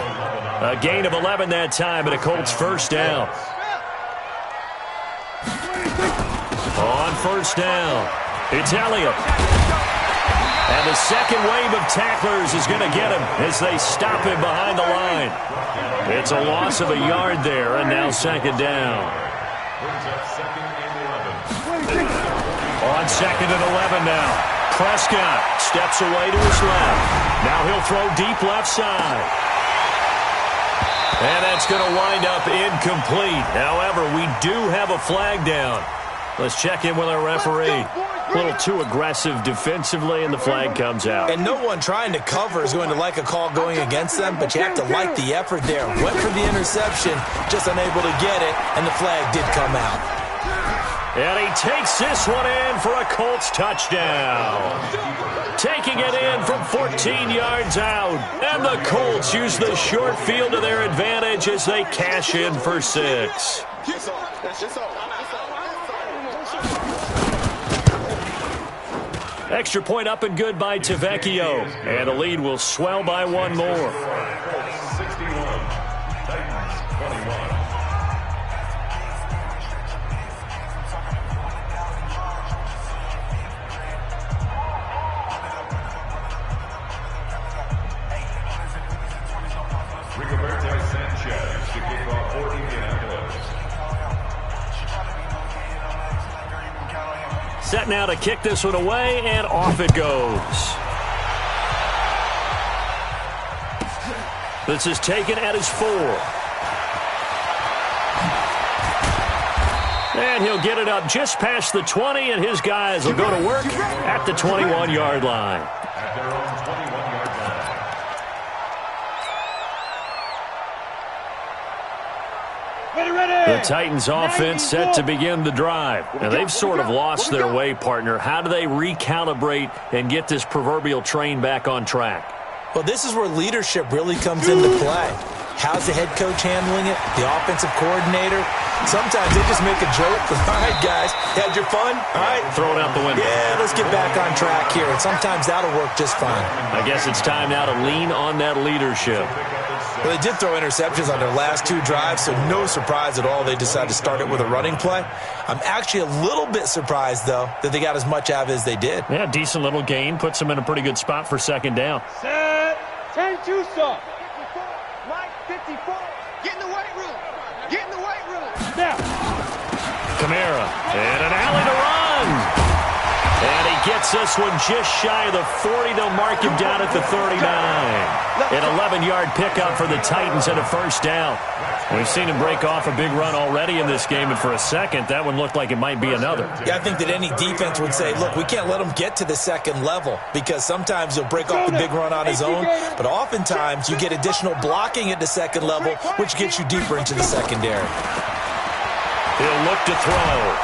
Speaker 2: A gain of 11 that time, and a Colts 1st down. On 1st down, it's Elliott. And the second wave of tacklers is going to get him as they stop him behind the line. It's a loss of a yard there, and now 2nd down. On 2nd and 11 now. Prescott steps away to his left. Now he'll throw deep left side. And that's going to wind up incomplete. However, we do have a flag down. Let's check in with our referee. A little too aggressive defensively, and the flag comes out.
Speaker 5: And no one trying to cover is going to like a call going against them, but you have to like the effort there. Went for the interception, just unable to get it, and the flag did come out.
Speaker 2: And he takes this one in for a Colts touchdown. Taking it in from 14 yards out. And the Colts use the short field to their advantage as they cash in for 6. Extra point up and good by Tavecchio. And the lead will swell by one more.
Speaker 3: 61, Titans 21. Sanchez to kick off for Indianapolis.
Speaker 2: Set now to kick this one away, and off it goes. This is taken at his 4. And he'll get it up just past the 20, and his guys will go to work at the 21-yard line.
Speaker 3: At their own 21-yard line.
Speaker 2: The Titans offense set to begin the drive. And they've sort of lost their way, partner. How do they recalibrate and get this proverbial train back on track?
Speaker 5: Well, this is where leadership really comes into play. How's the head coach handling it? The offensive coordinator? Sometimes they just make a joke. All right, guys, had your fun? All right.
Speaker 2: Throw it out the window.
Speaker 5: Yeah, let's get back on track here. And sometimes that'll work just fine.
Speaker 2: I guess it's time now to lean on that leadership.
Speaker 5: Well, they did throw interceptions on their last 2 drives, so no surprise at all they decided to start it with a running play. I'm actually a little bit surprised, though, that they got as much out of it as they did.
Speaker 2: Yeah, decent little gain. Puts them in a pretty good spot for second down.
Speaker 4: Set. 10-2 stop.
Speaker 6: 54. Get in the weight room. Get in the weight room.
Speaker 4: Now.
Speaker 2: Kamara. And an alley to run. And he gets this one just shy of the 40. They'll mark him down at the 39. An 11-yard pickup for the Titans and a first down. We've seen him break off a big run already in this game, and for a second, that one looked like it might be another.
Speaker 5: Yeah, I think that any defense would say, look, we can't let him get to the second level because sometimes he'll break off the big run on his own, but oftentimes you get additional blocking at the second level, which gets you deeper into the secondary.
Speaker 2: He'll look to throw.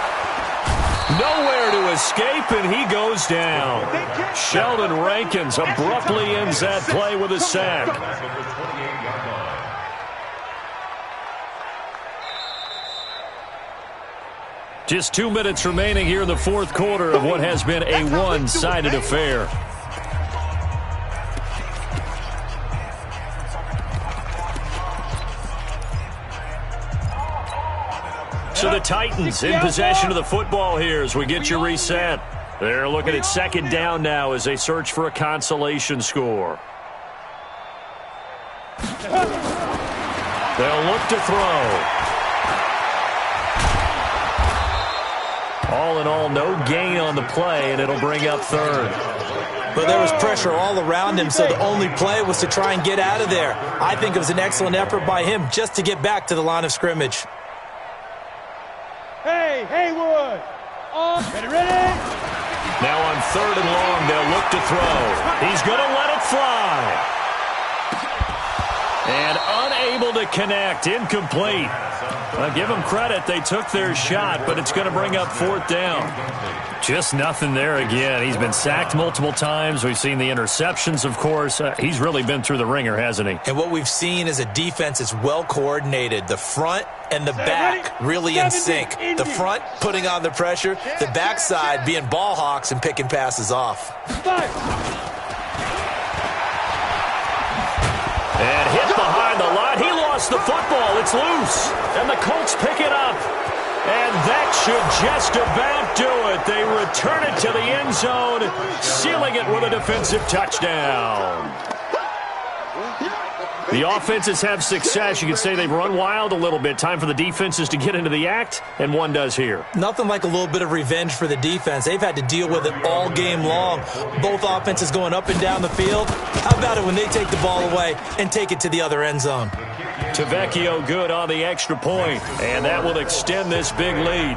Speaker 2: Nowhere to escape, and he goes down. Sheldon Rankins abruptly ends that play with a sack. Just 2 minutes remaining here in the fourth quarter of what has been a one-sided affair. So the Titans in possession of the football here as we get you reset. They're looking at second down now as they search for a consolation score. They'll look to throw. All in all, no gain on the play, and it'll bring up third.
Speaker 5: But there was pressure all around him, so the only play was to try and get out of there. I think it was an excellent effort by him just to get back to the line of scrimmage.
Speaker 4: Hey, Haywood. Ready?
Speaker 2: Now on third and long, they'll look to throw. He's going to let it fly. And unable to connect, incomplete. Give them credit, they took their shot, but it's going to bring up fourth down. Just nothing there again. He's been sacked multiple times. We've seen the interceptions, of course. He's really been through the ringer, hasn't he?
Speaker 5: And what we've seen is a defense that's well coordinated. The front and the back really in sync. The front putting on the pressure, the backside being ball hawks and picking passes off.
Speaker 2: And hit behind the line. He lost the football. It's loose. And the Colts pick it up. And that should just about do it. They return it to the end zone, sealing it with a defensive touchdown. The offenses have success. You could say they've run wild a little bit. Time for the defenses to get into the act, and one does here.
Speaker 5: Nothing like a little bit of revenge for the defense. They've had to deal with it all game long. Both offenses going up and down the field. How about it when they take the ball away and take it to the other end zone?
Speaker 2: Tavecchio good on the extra point, and that will extend this big lead.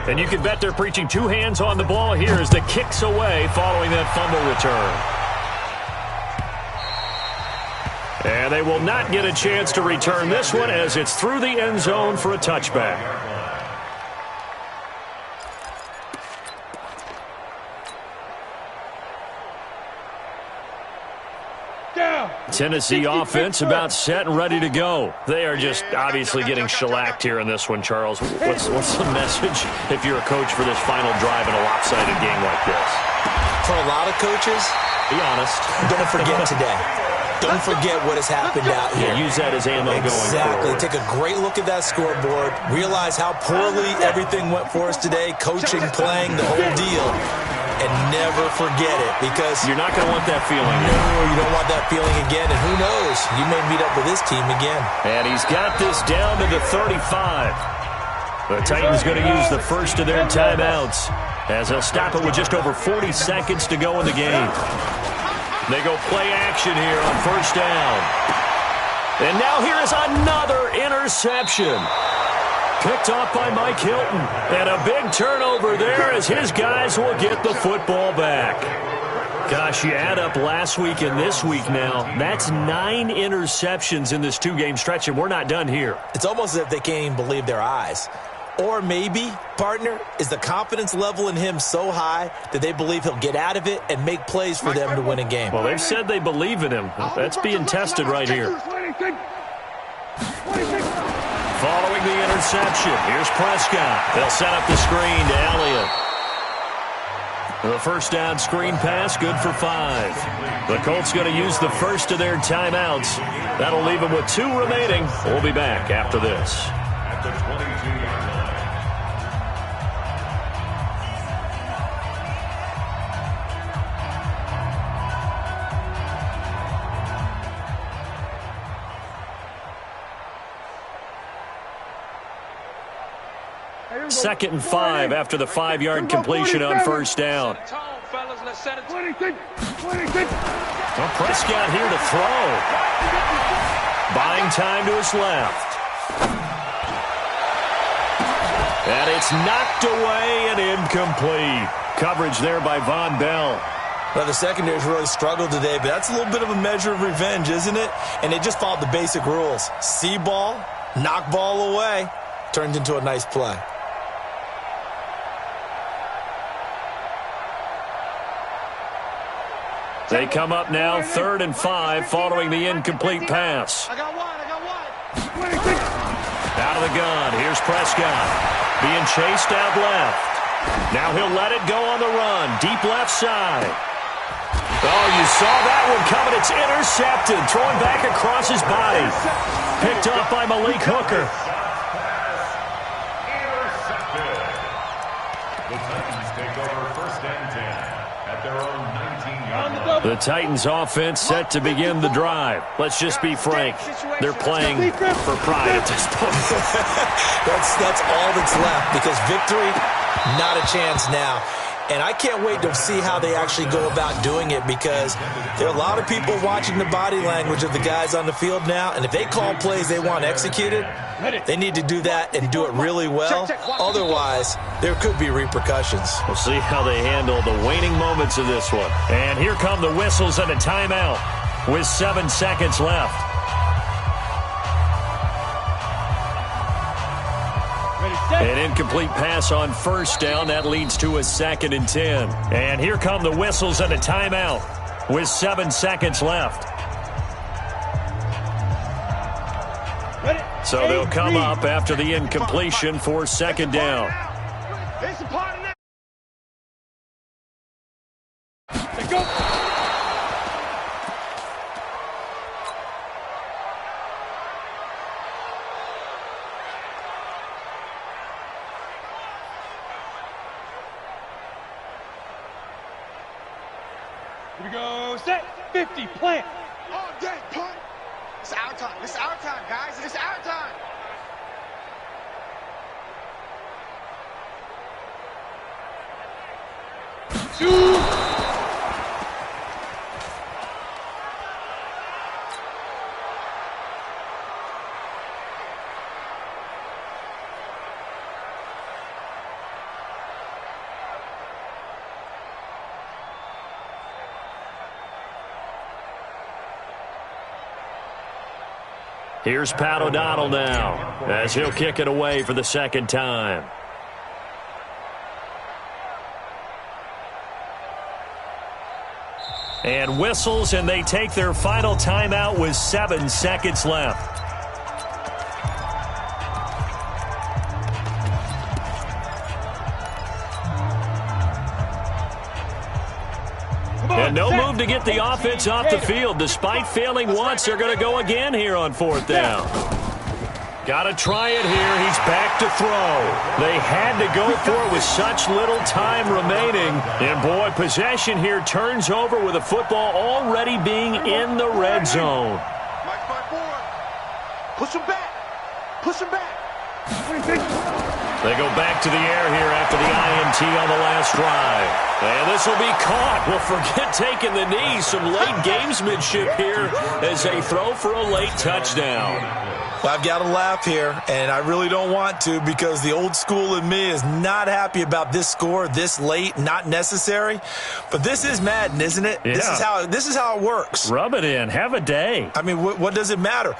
Speaker 2: And you can bet they're preaching two hands on the ball here as the kick's away following that fumble return. And they will not get a chance to return this one as it's through the end zone for a touchback. Tennessee offense about set and ready to go. They are just obviously getting shellacked here in this one, Charles. What's the message if you're a coach for this final drive in a lopsided game like this?
Speaker 5: For a lot of coaches,
Speaker 2: be honest.
Speaker 5: Don't forget today. Don't forget what has happened out here.
Speaker 2: Yeah, use that as ammo going forward.
Speaker 5: Exactly. Take a great look at that scoreboard. Realize how poorly everything went for us today. Coaching, playing, the whole deal. And never forget it, because
Speaker 2: you're not going to want that feeling.
Speaker 5: No, you don't want that feeling again. And who knows? You may meet up with this team again.
Speaker 2: And he's got this down to the 35. The Titans going to use the first of their timeouts, as they'll stop it with just over 40 seconds to go in the game. They go play action here on first down. And now here is another interception. Picked off by Mike Hilton. And a big turnover there as his guys will get the football back. Gosh, you add up last week and this week now. That's 9 interceptions in this 2-game stretch, and we're not done here.
Speaker 5: It's almost as if they can't even believe their eyes. Or maybe, partner, is the confidence level in him so high that they believe he'll get out of it and make plays for them to win a game.
Speaker 2: Well, they've said they believe in him. That's being tested right here. Following the interception, here's Prescott. They'll set up the screen to Elliott. The first down screen pass, good for 5. The Colts going to use the first of their timeouts. That'll leave them with 2 remaining. We'll be back after this.
Speaker 3: At the 22-yard line.
Speaker 2: Second and 5 after the 5-yard completion on first down. Well, Prescott here to throw. Buying time to his left. And it's knocked away and incomplete. Coverage there by Von Bell.
Speaker 5: Well, the secondary's really struggled today, but that's a little bit of a measure of revenge, isn't it? And they just followed the basic rules. See ball, knock ball away. Turned into a nice play.
Speaker 2: They come up now, 3rd and 5, following the incomplete pass.
Speaker 6: I got one.
Speaker 2: Out of the gun, here's Prescott. Being chased out left. Now he'll let it go on the run, deep left side. Oh, you saw that one coming. It's intercepted, throwing back across his body. Picked off by Malik Hooker.
Speaker 3: Intercepted. The Titans take over first and 10 at their own 19-yard line.
Speaker 2: The Titans offense set to begin the drive. Let's just be frank. They're playing for pride at this point.
Speaker 5: That's all that's left, because victory, not a chance now. And I can't wait to see how they actually go about doing it, because there are a lot of people watching the body language of the guys on the field now, and if they call plays they want executed, they need to do that and do it really well. Otherwise, there could be repercussions.
Speaker 2: We'll see how they handle the waning moments of this one. And here come the whistles and a timeout with 7 seconds left. An incomplete pass on first down. That leads to a 2nd and 10. And here come the whistles and a timeout with 7 seconds left. So they'll come up after the incompletion for 2nd down.
Speaker 4: It's a part of that. Let's go. Here we go, set, 50, plant.
Speaker 6: All day, punt. It's our time. It's our time, guys. It's our time.
Speaker 2: Here's Pat O'Donnell now, as he'll kick it away for the 2nd time. And whistles, and they take their final timeout with 7 seconds left. And no move to get the offense off the field. Despite failing once, they're going to go again here on 4th down. Got to try it here. He's back to throw. They had to go for it with such little time remaining. And, boy, possession here turns over with the football already being in the red zone.
Speaker 4: Mike 5-4. Push him back. Push him back.
Speaker 2: They go back to the air here after the INT on the last drive. And this will be caught. Well, forget taking the knee. Some late gamesmanship here as they throw for a late touchdown.
Speaker 5: Well, I've got to laugh here, and I really don't want to because the old school in me is not happy about this score this late, not necessary. But this is Madden, isn't it?
Speaker 2: Yeah.
Speaker 5: This is how it works.
Speaker 2: Rub it in. Have a day.
Speaker 5: I mean, what does it matter?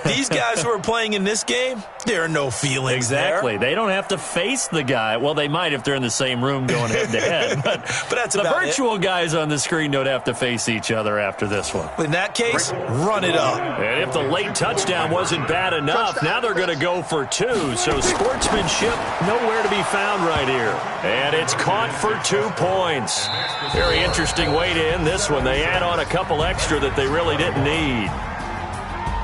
Speaker 5: These guys who are playing in this game, there are no feelings
Speaker 2: Exactly.
Speaker 5: there.
Speaker 2: They don't have to face the guy. Well, they might if they're in the same room going head-to-head. But
Speaker 5: that's
Speaker 2: the
Speaker 5: about
Speaker 2: virtual guys on the screen don't have to face each other after this one.
Speaker 5: In that case, run it up.
Speaker 2: And if the late touchdown wasn't bad enough, now they're going to go for 2. So sportsmanship nowhere to be found right here. And it's caught for 2 points. Very interesting way to end this one. They add on a couple extra that they really didn't need.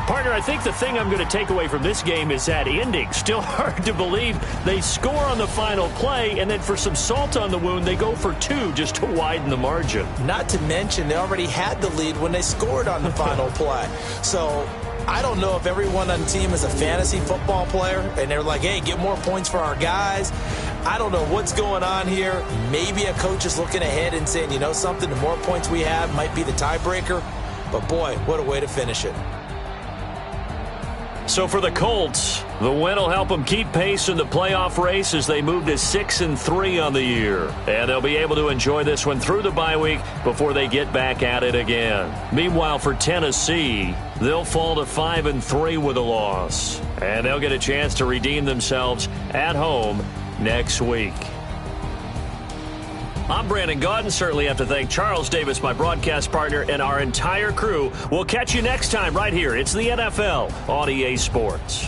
Speaker 2: Partner, I think the thing I'm going to take away from this game is that ending. Still hard to believe they score on the final play, and then for some salt on the wound, they go for 2 just to widen the margin.
Speaker 5: Not to mention, they already had the lead when they scored on the final play. So I don't know if everyone on the team is a fantasy football player, and they're like, hey, get more points for our guys. I don't know what's going on here. Maybe a coach is looking ahead and saying, you know something, the more points we have might be the tiebreaker. But, boy, what a way to finish it.
Speaker 2: So for the Colts, the win will help them keep pace in the playoff race as they move to 6-3 on the year. And they'll be able to enjoy this one through the bye week before they get back at it again. Meanwhile, for Tennessee, they'll fall to 5-3 with a loss. And they'll get a chance to redeem themselves at home next week. I'm Brandon Gaudin. Certainly have to thank Charles Davis, my broadcast partner, and our entire crew. We'll catch you next time right here. It's the NFL on EA Sports.